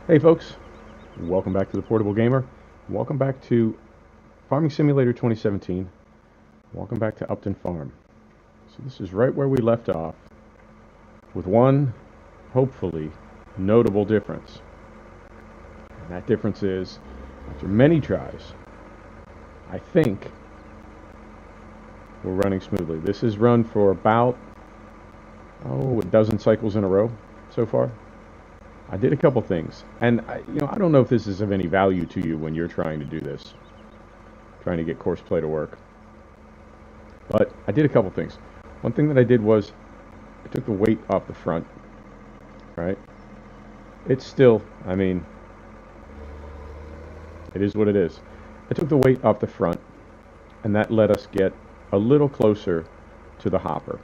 Hey folks, welcome back to the Portable Gamer. Welcome back to Farming Simulator 2017. Welcome back to Upton Farm. So this is right where we left off, with one, hopefully, notable difference. And that difference is, after many tries, I think we're running smoothly. This has run for about, a dozen cycles in a row so far. I did a couple things, and I don't know if this is of any value to you when you're trying to do this, trying to get courseplay to work. But I did a couple things. One thing that I did was I took the weight off the front, right? It's still, it is what it is. I took the weight off the front, and that let us get a little closer to the hopper.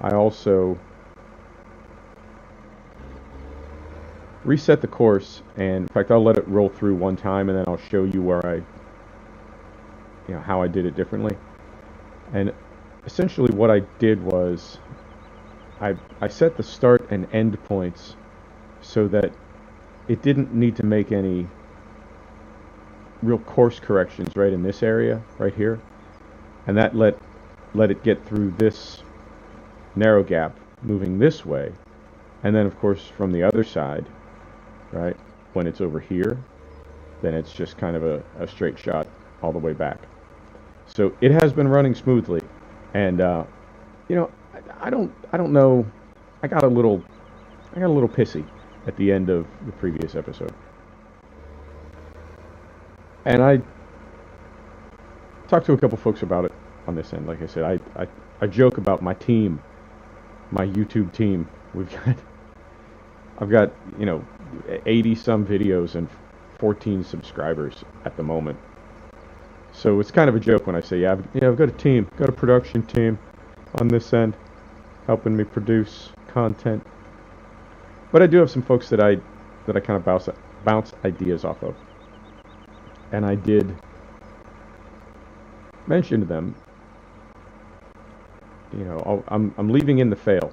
I also reset the course, and in fact I'll let it roll through one time and then I'll show you where how I did it differently. And essentially what I did was I set the start and end points so that it didn't need to make any real course corrections right in this area right here, and that let it get through this narrow gap moving this way, and then of course from the other side, right, when it's over here, then it's just kind of a straight shot all the way back. So it has been running smoothly, and I don't know. I got a little pissy at the end of the previous episode, and I talked to a couple folks about it on this end. Like I said, I joke about my team, my YouTube team. I've got 80 some videos and 14 subscribers at the moment. So it's kind of a joke when I say, I've got a team, got a production team on this end, helping me produce content. But I do have some folks that I kind of bounce ideas off of. And I did mention to them, I'm leaving in the fail.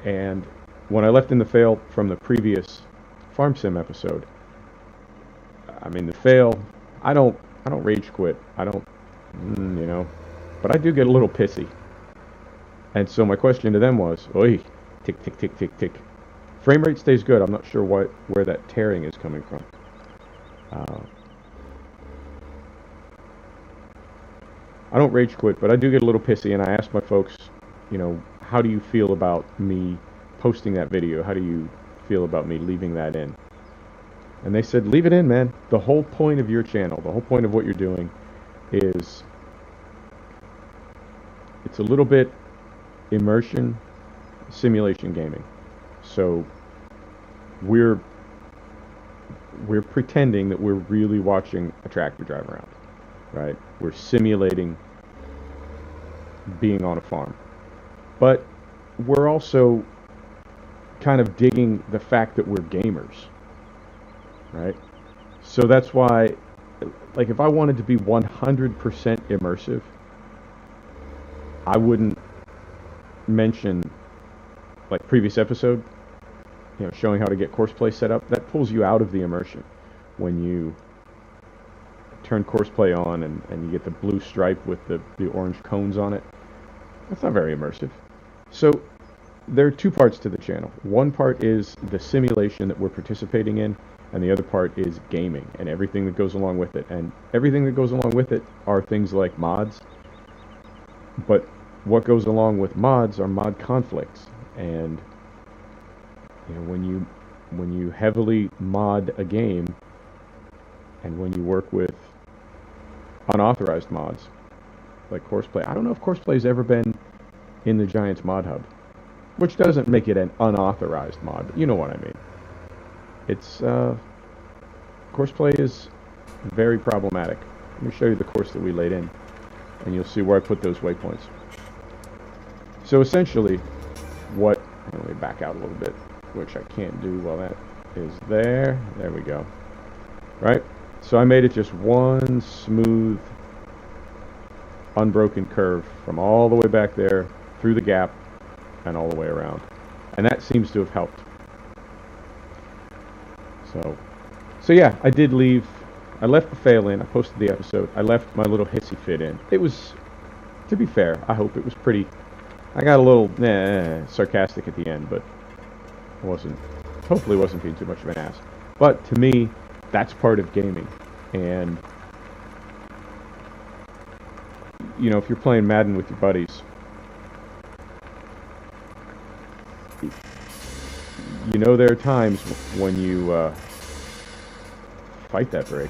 And when I left in the fail from the previous Farm Sim episode, the fail, I don't rage quit. I don't, but I do get a little pissy. And so my question to them was, oi, tick, tick, tick, tick, tick. Frame rate stays good. I'm not sure where that tearing is coming from. I don't rage quit, but I do get a little pissy, and I asked my folks, how do you feel about me posting that video? How do you feel about me leaving that in? And they said, leave it in, man. The whole point of your channel, the whole point of what you're doing is, it's a little bit immersion simulation gaming. So we're pretending that we're really watching a tractor drive around, right? We're simulating being on a farm. But we're also kind of digging the fact that we're gamers, right? So that's why, like, if I wanted to be 100% immersive, I wouldn't mention, like previous episode, showing how to get courseplay set up. That pulls you out of the immersion when you turn courseplay on and you get the blue stripe with the orange cones on it. That's not very immersive. So there are two parts to the channel. One part is the simulation that we're participating in, and the other part is gaming and everything that goes along with it. And everything that goes along with it are things like mods. But what goes along with mods are mod conflicts. And when you heavily mod a game, and when you work with unauthorized mods like Courseplay, I don't know if Courseplay's ever been in the Giants mod hub, which doesn't make it an unauthorized mod, but you know what I mean. It's Courseplay is very problematic. Let me show you the course that we laid in, and you'll see where I put those waypoints. So essentially, let me back out a little bit, which I can't do while that is there. There we go. Right? So I made it just one smooth, unbroken curve from all the way back there, through the gap, and all the way around. And that seems to have helped. So yeah, I did leave. I left the fail in. I posted the episode. I left my little hissy fit in. It was, to be fair, I hope it was pretty. I got a little sarcastic at the end, but I wasn't. Hopefully, wasn't being too much of an ass. But to me, that's part of gaming, and you know, if you're playing Madden with your buddies, you know there are times when you fight that break.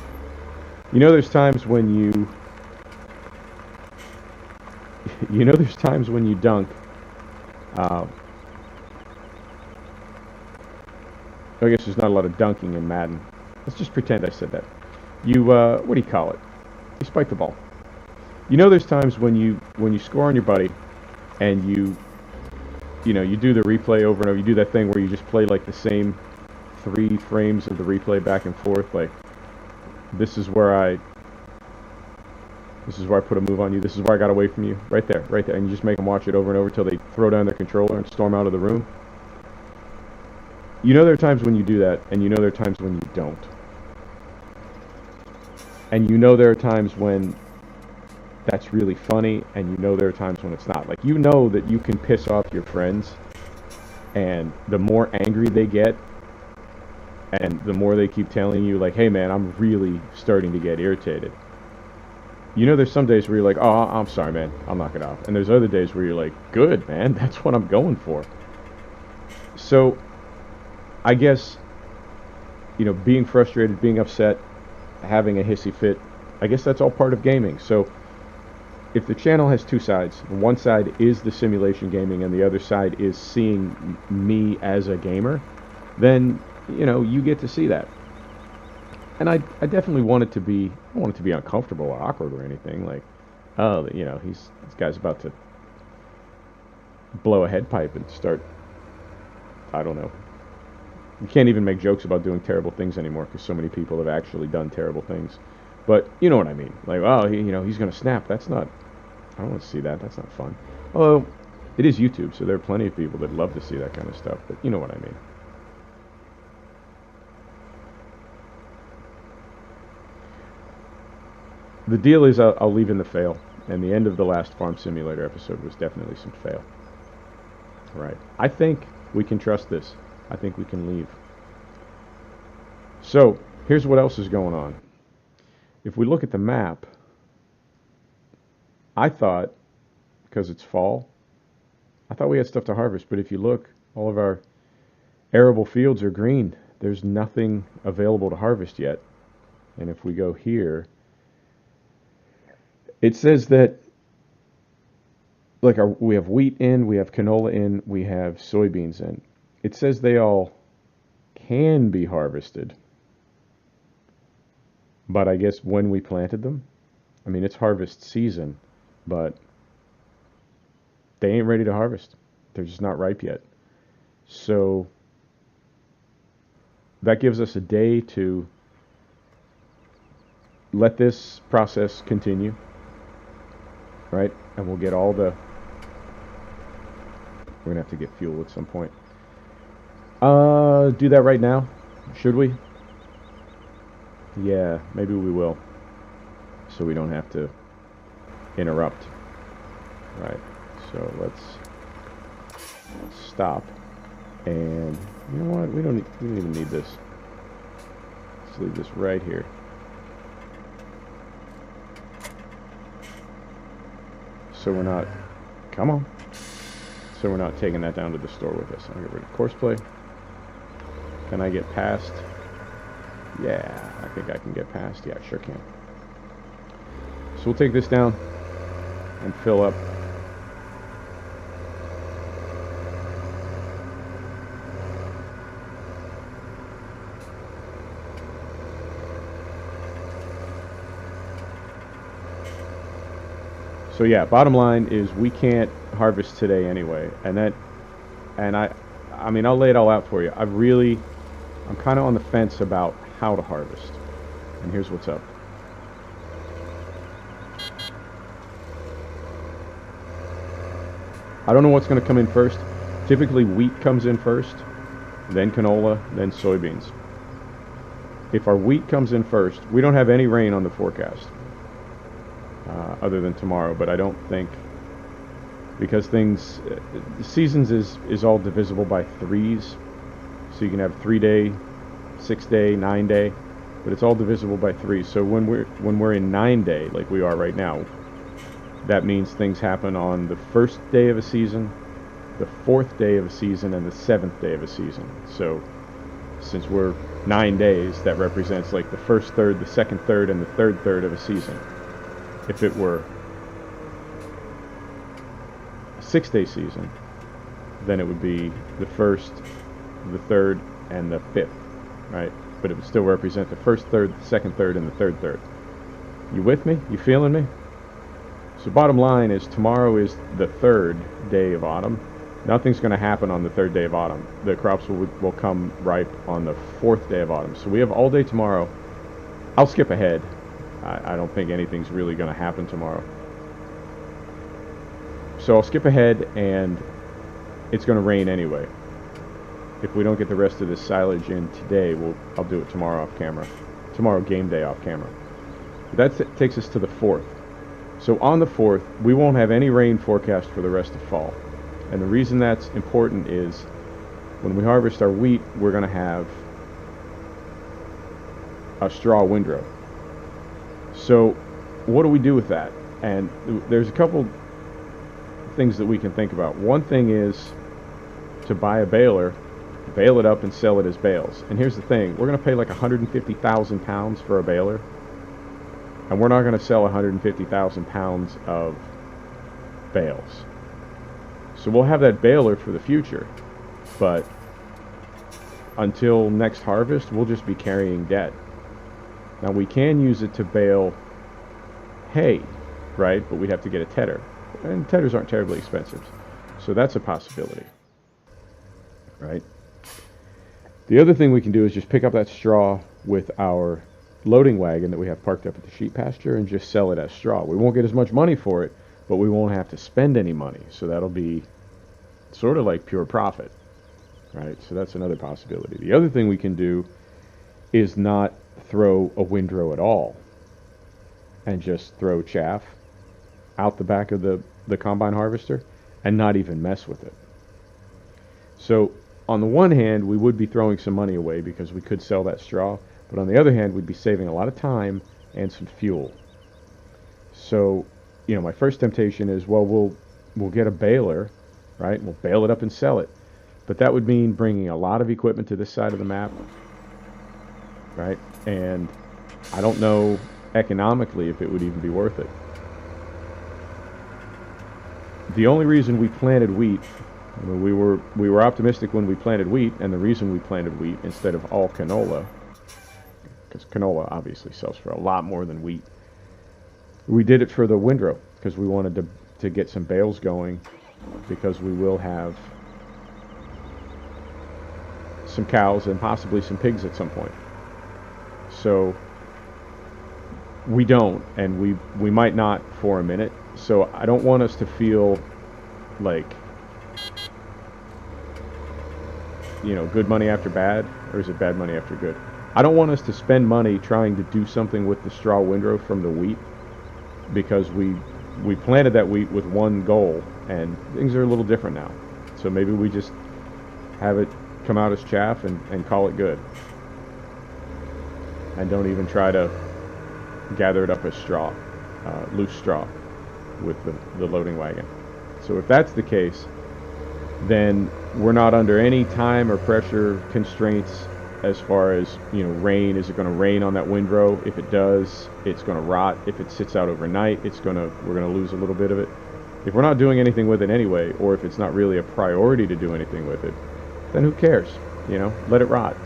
You know there's times when there's times when you dunk. I guess there's not a lot of dunking in Madden. Let's just pretend I said that. You, what do you call it? You spike the ball. You know there's times when you score on your buddy, and you do the replay over and over. You do that thing where you just play like the same 3 frames of the replay back and forth. Like, this is where I put a move on you. This is where I got away from you. Right there, right there. And you just make them watch it over and over till they throw down their controller and storm out of the room. You know there are times when you do that, and you know there are times when you don't. And you know there are times when that's really funny, and you know there are times when it's not. Like, you know that you can piss off your friends, and the more angry they get, and the more they keep telling you, like, hey man, I'm really starting to get irritated. You know there's some days where you're like, oh, I'm sorry man, I'll knock it off. And there's other days where you're like, good man, that's what I'm going for. So, I guess, you know, being frustrated, being upset, having a hissy fit, I guess that's all part of gaming. So, if the channel has 2 sides, one side is the simulation gaming and the other side is seeing me as a gamer, then, you know, you get to see that. And I definitely want it to be, I don't want it to be uncomfortable or awkward or anything. Like, oh, you know, this guy's about to blow a head pipe and start, I don't know. You can't even make jokes about doing terrible things anymore because so many people have actually done terrible things. But you know what I mean. Like, oh, he's going to snap. That's not, I don't want to see that. That's not fun. Although, it is YouTube, so there are plenty of people that love to see that kind of stuff. But you know what I mean. The deal is I'll leave in the fail. And the end of the last Farm Simulator episode was definitely some fail. Right. I think we can trust this. I think we can leave. So, here's what else is going on. If we look at the map, I thought, because it's fall, I thought we had stuff to harvest. But if you look, all of our arable fields are green. There's nothing available to harvest yet. And if we go here, it says that, like, we have wheat in, we have canola in, we have soybeans in. It says they all can be harvested. But I guess when we planted them, I mean, it's harvest season, but they ain't ready to harvest. They're just not ripe yet. So that gives us a day to let this process continue, right? And we'll get all the... We're going to have to get fuel at some point. Do that right now? Should we? Yeah, maybe we will. So we don't have to interrupt. Right. So let's stop. And you know what? We don't even need this. Let's leave this right here. So we're not... Come on. So we're not taking that down to the store with us. I'll get rid of course play. Can I get past? Yeah, I think I can get past. Yeah, I sure can. So we'll take this down and fill up. So yeah, bottom line is we can't harvest today anyway, and I mean, I'll lay it all out for you. I'm kind of on the fence about how to harvest, and here's what's up. I don't know what's going to come in first. Typically wheat comes in first, then canola, then soybeans. if our wheat comes in first, we don't have any rain on the forecast other than tomorrow, but I don't think, because things, seasons is all divisible by threes, so you can have 3-day, 6-day, 9-day, but it's all divisible by threes. So when we're in 9-day, like we are right now, that means things happen on the first day of a season, the 4th day of a season, and the 7th day of a season. So since we're 9 days, that represents like the first third, the second third, and the third third of a season. If it were a 6-day season, then it would be the first, the third, and the 5th, right? But it would still represent the first third, the second third, and the third third. You with me? You feeling me? So bottom line is, tomorrow is the 3rd day of autumn. Nothing's going to happen on the 3rd day of autumn. The crops will come ripe on the 4th day of autumn. So we have all day tomorrow. I'll skip ahead. I don't think anything's really going to happen tomorrow. So I'll skip ahead, and it's going to rain anyway. If we don't get the rest of this silage in today, I'll do it tomorrow off camera. Tomorrow, game day, off camera. But that takes us to the 4th. So on the 4th, we won't have any rain forecast for the rest of fall. And the reason that's important is when we harvest our wheat, we're going to have a straw windrow. So what do we do with that? And there's a couple things that we can think about. One thing is to buy a baler, bale it up, and sell it as bales. And here's the thing, we're going to pay like 150,000 pounds for a baler, and we're not going to sell 150,000 pounds of bales. So we'll have that baler for the future, but until next harvest, we'll just be carrying debt. Now we can use it to bale hay, right? But we'd have to get a tedder, and tedders aren't terribly expensive. So that's a possibility, right? The other thing we can do is just pick up that straw with our loading wagon that we have parked up at the sheep pasture and just sell it as straw. We won't get as much money for it, but we won't have to spend any money. So that'll be sort of like pure profit, right? So that's another possibility. The other thing we can do is not throw a windrow at all and just throw chaff out the back of the combine harvester and not even mess with it. So on the one hand, we would be throwing some money away because we could sell that straw, but on the other hand, we'd be saving a lot of time and some fuel. So, you know, my first temptation is, well, we'll get a baler, right? We'll bale it up and sell it. But that would mean bringing a lot of equipment to this side of the map, right? And I don't know economically if it would even be worth it. The only reason we planted wheat, I mean, we were optimistic when we planted wheat, and the reason we planted wheat instead of all canola, because canola obviously sells for a lot more than wheat, we did it for the windrow because we wanted to get some bales going, because we will have some cows and possibly some pigs at some point. So we don't, and we might not for a minute. So I don't want us to feel like, you know, good money after bad, or is it bad money after good? I don't want us to spend money trying to do something with the straw windrow from the wheat, because we planted that wheat with one goal, and things are a little different now. So maybe we just have it come out as chaff and call it good, and don't even try to gather it up as straw, loose straw, with the loading wagon. So if that's the case, then we're not under any time or pressure constraints as far as, you know, rain. Is it going to rain on that windrow? If it does, it's going to rot. If it sits out overnight, we're going to lose a little bit of it. If we're not doing anything with it anyway, or if it's not really a priority to do anything with it, then who cares? You know, let it rot.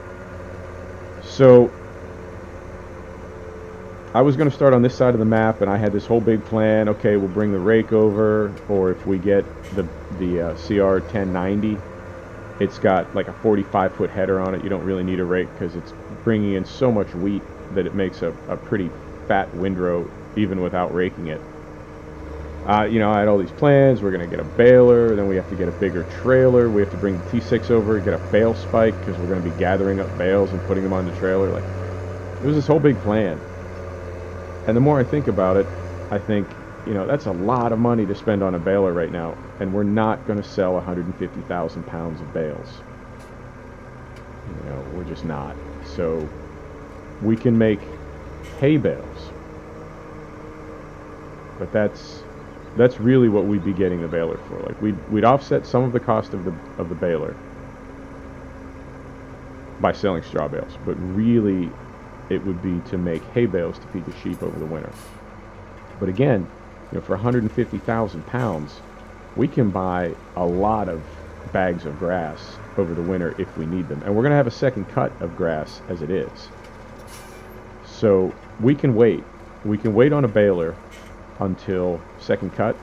So I was going to start on this side of the map, and I had this whole big plan. Okay, we'll bring the rake over, or if we get the CR 1090, it's got like a 45-foot header on it. You don't really need a rake because it's bringing in so much wheat that it makes a pretty fat windrow even without raking it. You know, I had all these plans. We're going to get a baler, then we have to get a bigger trailer. We have to bring the T6 over, get a bale spike, because we're going to be gathering up bales and putting them on the trailer. Like, It was this whole big plan. And the more I think about it, I think, that's a lot of money to spend on a baler right now, and we're not going to sell 150,000 pounds of bales. We're just not. So we can make hay bales, but that's really what we'd be getting the baler for. Like we'd offset some of the cost of the baler by selling straw bales, but really it would be to make hay bales to feed the sheep over the winter. But again, for 150,000 pounds, we can buy a lot of bags of grass over the winter if we need them. And we're going to have a second cut of grass as it is. So we can wait. We can wait on a baler until second cut.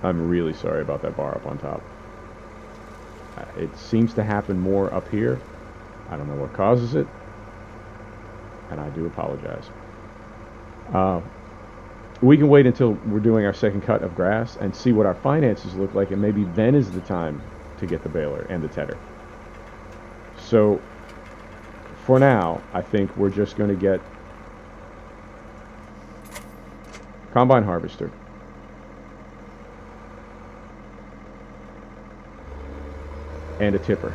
I'm really sorry about that bar up on top. It seems to happen more up here. I don't know what causes it, and I do apologize. We can wait until we're doing our second cut of grass and see what our finances look like, and maybe then is the time to get the baler and the tedder. So for now, I think we're just going to get combine harvester, and a tipper.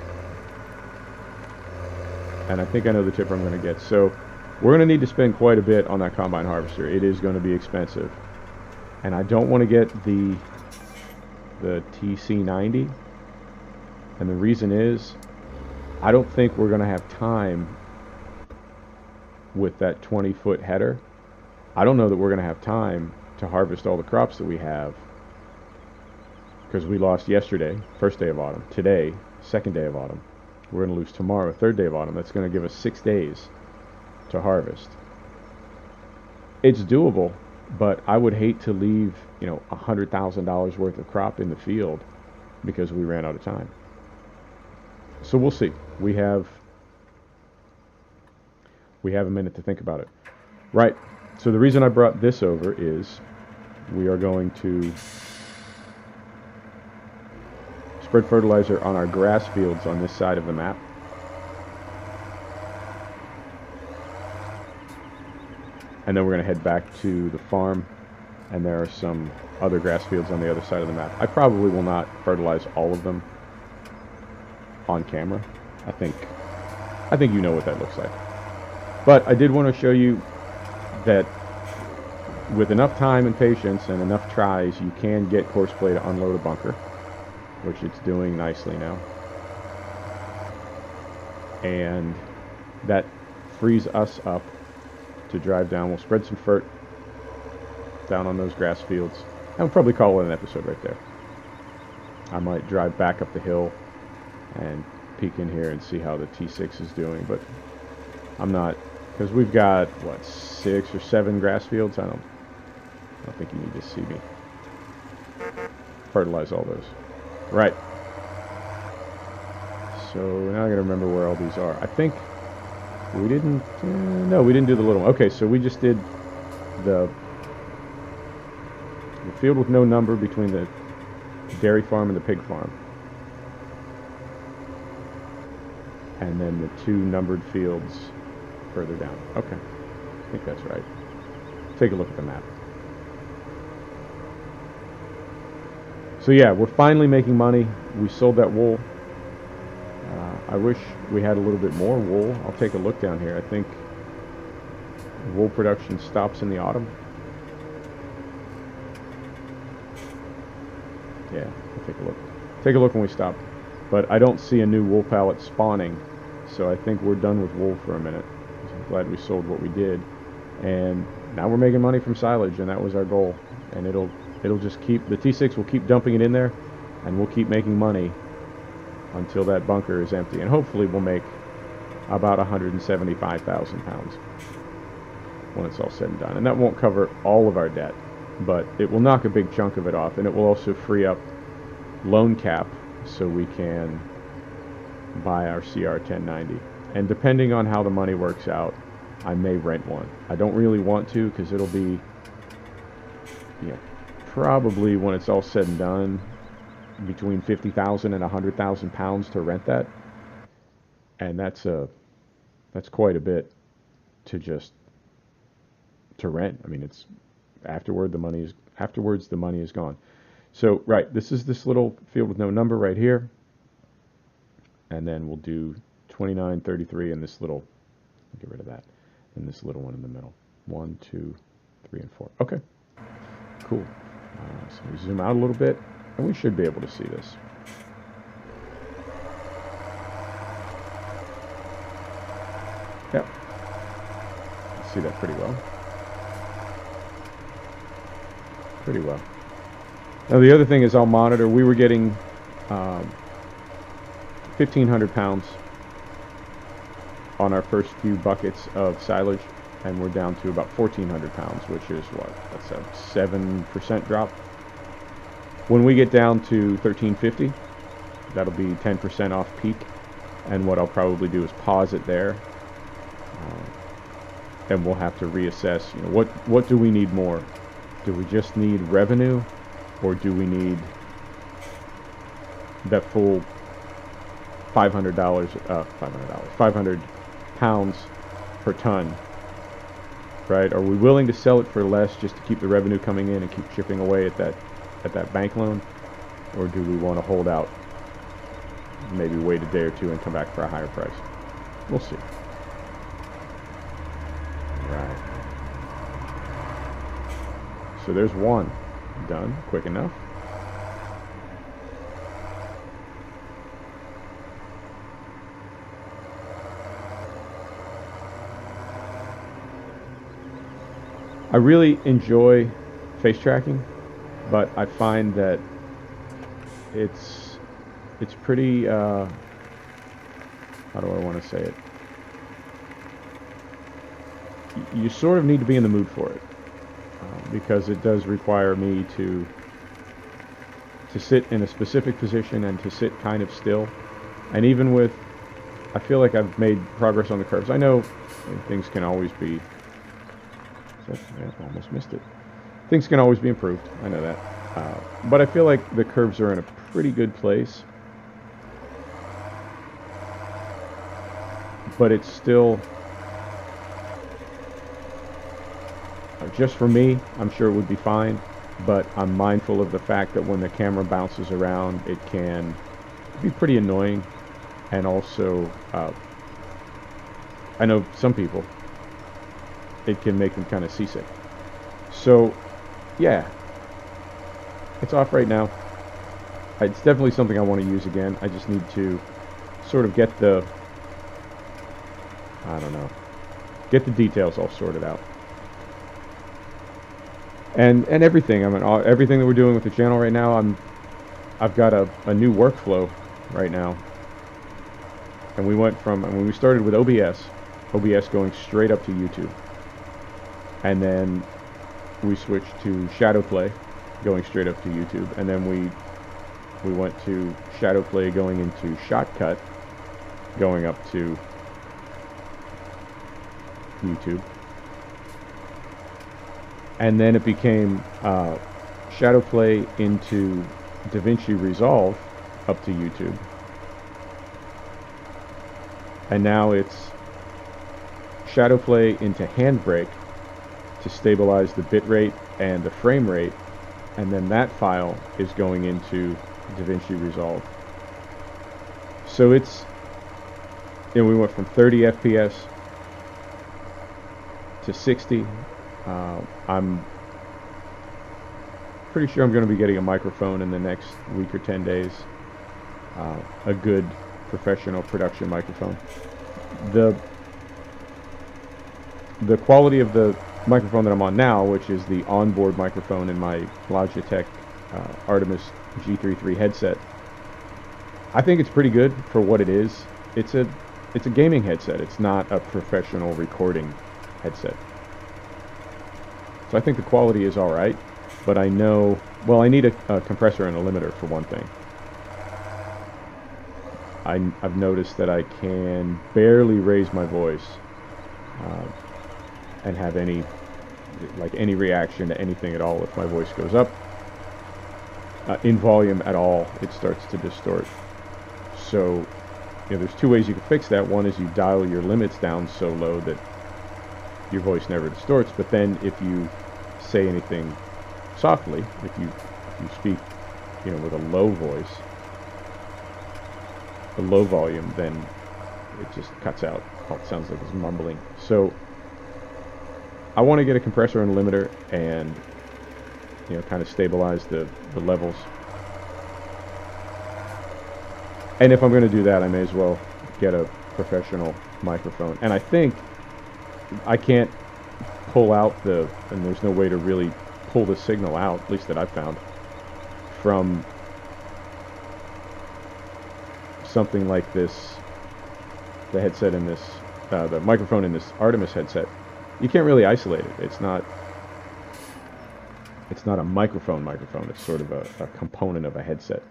And I think I know the tipper I'm going to get. So we're going to need to spend quite a bit on that combine harvester. It is going to be expensive. And I don't want to get the TC90. And the reason is, I don't think we're going to have time with that 20-foot header. I don't know that we're going to have time to harvest all the crops that we have, because we lost yesterday, first day of autumn. Today, second day of autumn. We're going to lose tomorrow, third day of autumn. That's going to give us 6 days to harvest. It's doable, but I would hate to leave, $100,000 worth of crop in the field because we ran out of time. So we'll see. We have a minute to think about it. Right. So the reason I brought this over is we are going to spread fertilizer on our grass fields on this side of the map. And then we're going to head back to the farm, and there are some other grass fields on the other side of the map. I probably will not fertilize all of them on camera. I think you know what that looks like. But I did want to show you that with enough time and patience and enough tries, you can get Courseplay to unload a bunker, which it's doing nicely now. And that frees us up to drive down. We'll spread some fert down on those grass fields, and we'll probably call it an episode right there. I might drive back up the hill and peek in here and see how the T6 is doing, but I'm not, because we've got, 6 or 7 grass fields. I don't think you need to see me fertilize all those. Right. So now I gotta remember where all these are. I think we didn't, no, we didn't do the little one. Okay, so we just did the field with no number between the dairy farm and the pig farm. And then the 2 numbered fields further down. Okay, I think that's right. Take a look at the map. So yeah, we're finally making money. We sold that wool. I wish we had a little bit more wool. I'll take a look down here. I think wool production stops in the autumn. Yeah, I'll take a look. Take a look when we stop. But I don't see a new wool pallet spawning, so I think we're done with wool for a minute. I'm glad we sold what we did. And now we're making money from silage, and that was our goal. And it'll just keep, the T6 will keep dumping it in there, and we'll keep making money until that bunker is empty. And hopefully we'll make about 175,000 pounds when it's all said and done. And that won't cover all of our debt, but it will knock a big chunk of it off, and it will also free up loan cap so we can buy our CR 1090. And depending on how the money works out, I may rent one. I don't really want to, because it'll be, probably when it's all said and done, between 50,000 and 100,000 pounds to rent that, and that's quite a bit to just to rent. I mean, it's afterwards the money is gone. So right, this is this little field with no number right here, and then we'll do 29, 33, and this little, get rid of that, and this little one in the middle. 1, 2, 3, and 4. Okay, cool. So we zoom out a little bit, and we should be able to see this. Yep, see that pretty well. Pretty well. Now the other thing is I'll monitor. We were getting 1,500 pounds on our first few buckets of silage, and we're down to about 1,400 pounds, which is what? That's a 7% drop. When we get down to 1,350, that'll be 10% off peak, and what I'll probably do is pause it there, and we'll have to reassess. You know, what do we need more? Do we just need revenue, or do we need that full $500 pounds per ton, right? Are we willing to sell it for less just to keep the revenue coming in and keep chipping away at that bank loan, or do we want to hold out, maybe wait a day or two and come back for a higher price? We'll see. Right. So there's one done quick enough. I really enjoy face tracking, but I find that it's pretty, how do I want to say it? You sort of need to be in the mood for it, because it does require me to sit in a specific position and to sit kind of still. And even with, I feel like I've made progress on the curves. I know things can always be, yeah, almost missed it. Things can always be improved. I know that. But I feel like the curves are in a pretty good place. But it's still, just for me, I'm sure it would be fine. But I'm mindful of the fact that when the camera bounces around, it can be pretty annoying. And also, I know some people, it can make them kind of seasick. So, yeah, it's off right now. It's definitely something I want to use again. I just need to sort of get the, I don't know, get the details all sorted out. And everything. I mean, everything that we're doing with the channel right now, I've got a new workflow right now. And we went from, when we started with OBS going straight up to YouTube. And then we switched to Shadowplay, going straight up to YouTube. And then we went to Shadowplay going into Shotcut, going up to YouTube. And then it became Shadowplay into DaVinci Resolve up to YouTube. And now it's Shadowplay into Handbrake to stabilize the bitrate and the frame rate, and then that file is going into DaVinci Resolve. So it's, you know, we went from 30 FPS to 60. I'm pretty sure I'm going to be getting a microphone in the next week or 10 days. A good professional production microphone. The quality of the microphone that I'm on now, which is the onboard microphone in my Logitech Artemis G33 headset, I think it's pretty good for what it is. It's a gaming headset. It's not a professional recording headset. So I think the quality is all right, but I know, well, I need a compressor and a limiter for one thing. I've noticed that I can barely raise my voice and have any reaction to anything at all. If my voice goes up in volume at all, it starts to distort. So, you know, there's two ways you can fix that. One is you dial your limits down so low that your voice never distorts. But then if you say anything softly, if you speak, you know, with a low voice, a low volume, then it just cuts out. All it sounds like is mumbling. So I want to get a compressor and limiter and, you know, kind of stabilize the levels. And if I'm going to do that, I may as well get a professional microphone. And I think I can't pull out and there's no way to really pull the signal out, at least that I've found, from something like this, the headset in this, the microphone in this Artemis headset. You can't really isolate it. It's not a microphone. It's sort of a component of a headset.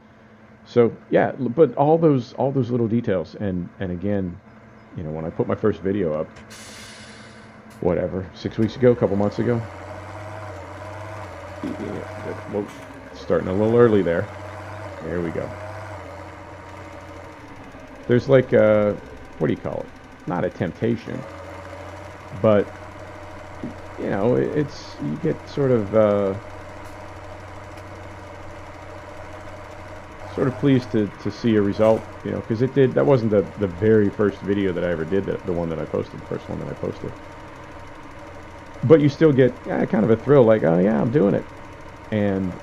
So yeah, but all those little details, and again, you know, when I put my first video up, whatever, 6 weeks ago, a couple months ago, well, starting a little early there. There we go. There's like what do you call it? Not a temptation, but you know, it's, you get sort of pleased to see a result, you know, because that wasn't the very first video that I ever did, the one that I posted, the first one that I posted. But you still get kind of a thrill, like, oh yeah, I'm doing it. And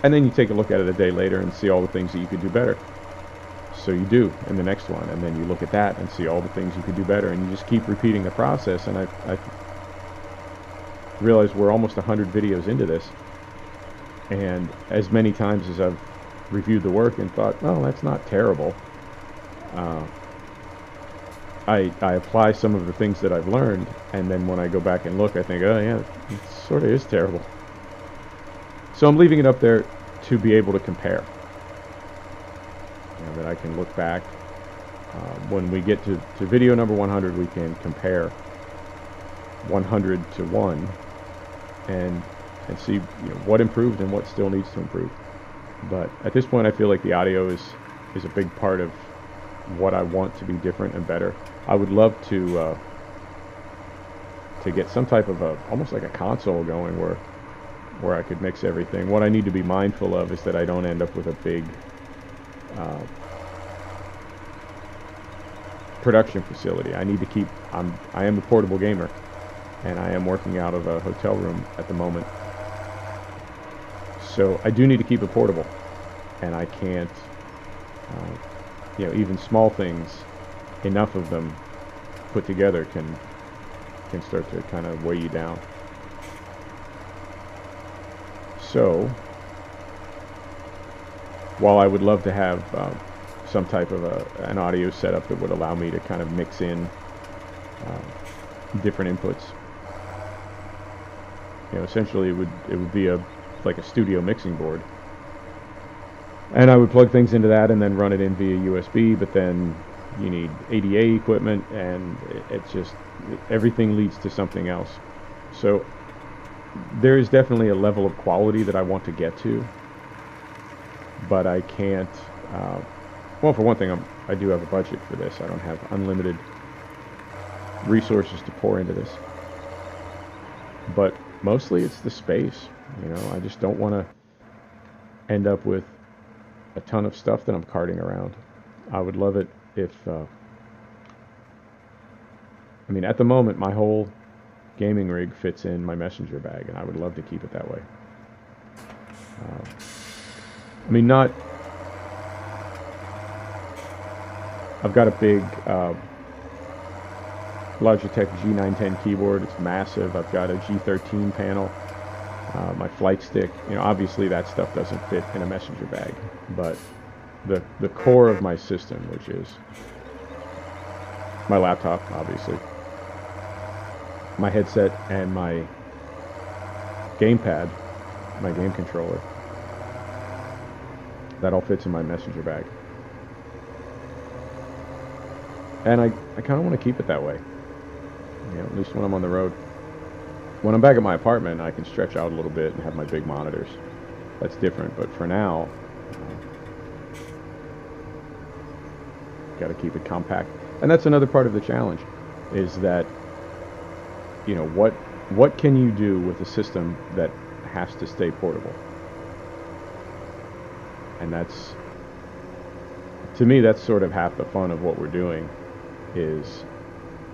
then you take a look at it a day later and see all the things that you could do better. So you do in the next one, and then you look at that and see all the things you could do better, and you just keep repeating the process. And I realize we're almost 100 videos into this, and as many times as I've reviewed the work and thought, oh, that's not terrible, I apply some of the things that I've learned, and then when I go back and look, I think, oh yeah, it sort of is terrible. So I'm leaving it up there to be able to compare. You know, that I can look back. When we get to video number 100, we can compare 100 to 1 and see, you know, what improved and what still needs to improve. But at this point, I feel like the audio is a big part of what I want to be different and better. I would love to get some type of almost like a console going where I could mix everything. What I need to be mindful of is that I don't end up with a big production facility. I need to keep, I am a portable gamer, and I am working out of a hotel room at the moment. So I do need to keep it portable, and I can't, you know, even small things, enough of them put together can start to kind of weigh you down. So while I would love to have some type of an audio setup that would allow me to kind of mix in different inputs, you know, essentially it would be like a studio mixing board, and I would plug things into that and then run it in via USB. But then you need ADA equipment, and it's just, everything leads to something else. So there is definitely a level of quality that I want to get to, but I can't. Well, for one thing, I do have a budget for this. I don't have unlimited resources to pour into this. But mostly it's the space. You know, I just don't want to end up with a ton of stuff that I'm carting around. I would love it if, I mean, at the moment, my whole gaming rig fits in my messenger bag, and I would love to keep it that way. I mean, not... I've got a big Logitech G910 keyboard. It's massive. I've got a G13 panel. My flight stick. You know, obviously that stuff doesn't fit in a messenger bag, but the core of my system, which is my laptop, obviously, my headset, and my gamepad, my game controller, that all fits in my messenger bag. And I kind of want to keep it that way, you know, at least when I'm on the road. When I'm back at my apartment, I can stretch out a little bit and have my big monitors. That's different, but for now, got to keep it compact. And that's another part of the challenge. is that, you know, what can you do with a system that has to stay portable? And that's, to me, that's sort of half the fun of what we're doing, is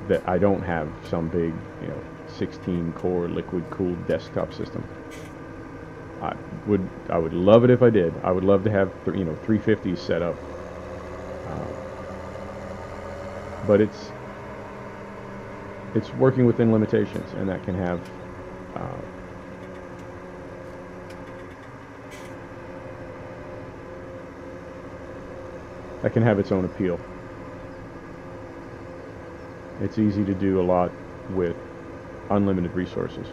that I don't have some big, you know, 16-core liquid-cooled desktop system. I would love it if I did. I would love to have, you know, 350s set up, but it's working within limitations, and that can have its own appeal. It's easy to do a lot with unlimited resources,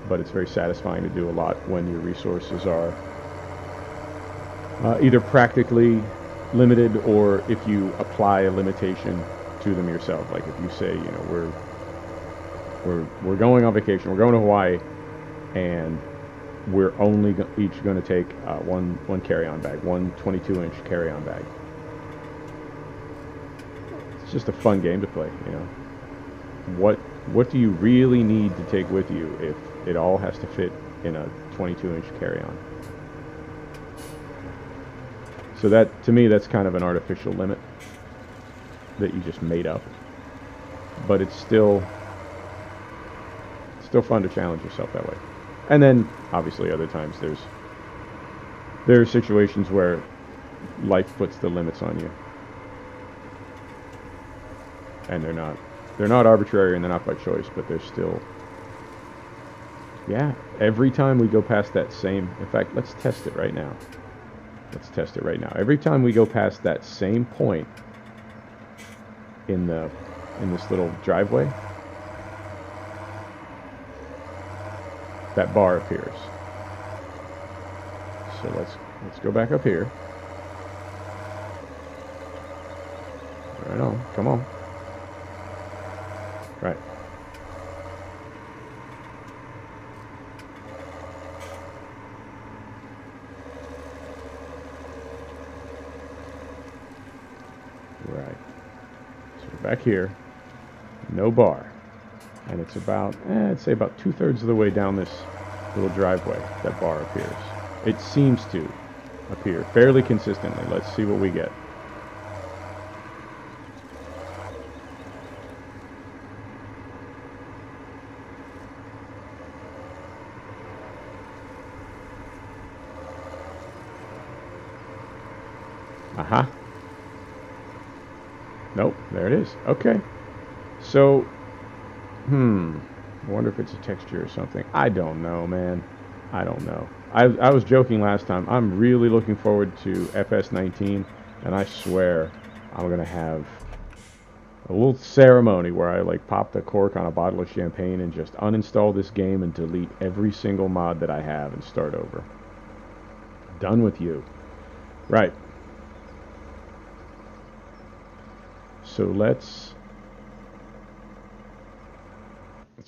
but it's very satisfying to do a lot when your resources are either practically limited, or if you apply a limitation to them yourself. Like if you say, you know, we're going on vacation, we're going to Hawaii, and we're only each going to take one carry-on bag, one 22-inch carry-on bag. It's just a fun game to play, you know. What do you really need to take with you if it all has to fit in a 22-inch carry-on? So that, to me, that's kind of an artificial limit that you just made up. But it's still fun to challenge yourself that way. And then, obviously, other times there are situations where life puts the limits on you, and they're not arbitrary, and they're not by choice, but they're still, yeah, every time we go past that same, in fact, let's test it right now. Let's test it right now. Every time we go past that same point in this little driveway, that bar appears. So let's go back up here. Right on, come on. Right. Right. So we're back here. No bar. And it's about, I'd say about 2/3 of the way down this little driveway that bar appears. It seems to appear fairly consistently. Let's see what we get. Aha. Nope, there it is. Okay. So, I wonder if it's a texture or something. I don't know, man. I don't know. I was joking last time. I'm really looking forward to FS19, and I swear I'm going to have a little ceremony where I like pop the cork on a bottle of champagne and just uninstall this game and delete every single mod that I have and start over. Done with you. Right. So let's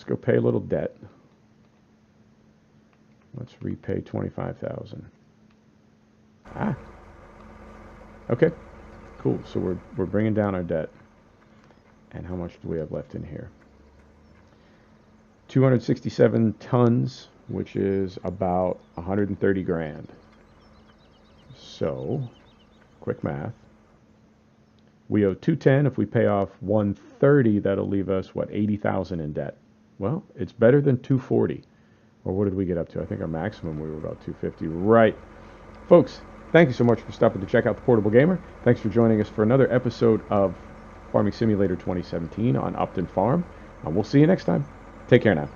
go pay a little debt. Let's repay 25,000. Ah. Okay. Cool. So we're bringing down our debt. And how much do we have left in here? 267 tons, which is about 130 grand. So, quick math. We owe 210. If we pay off 130, that'll leave us, what, 80,000 in debt. Well, it's better than 240. Or what did we get up to? I think our maximum, we were about 250. Right. Folks, thank you so much for stopping to check out The Portable Gamer. Thanks for joining us for another episode of Farming Simulator 2017 on Upton Farm. We'll see you next time. Take care now.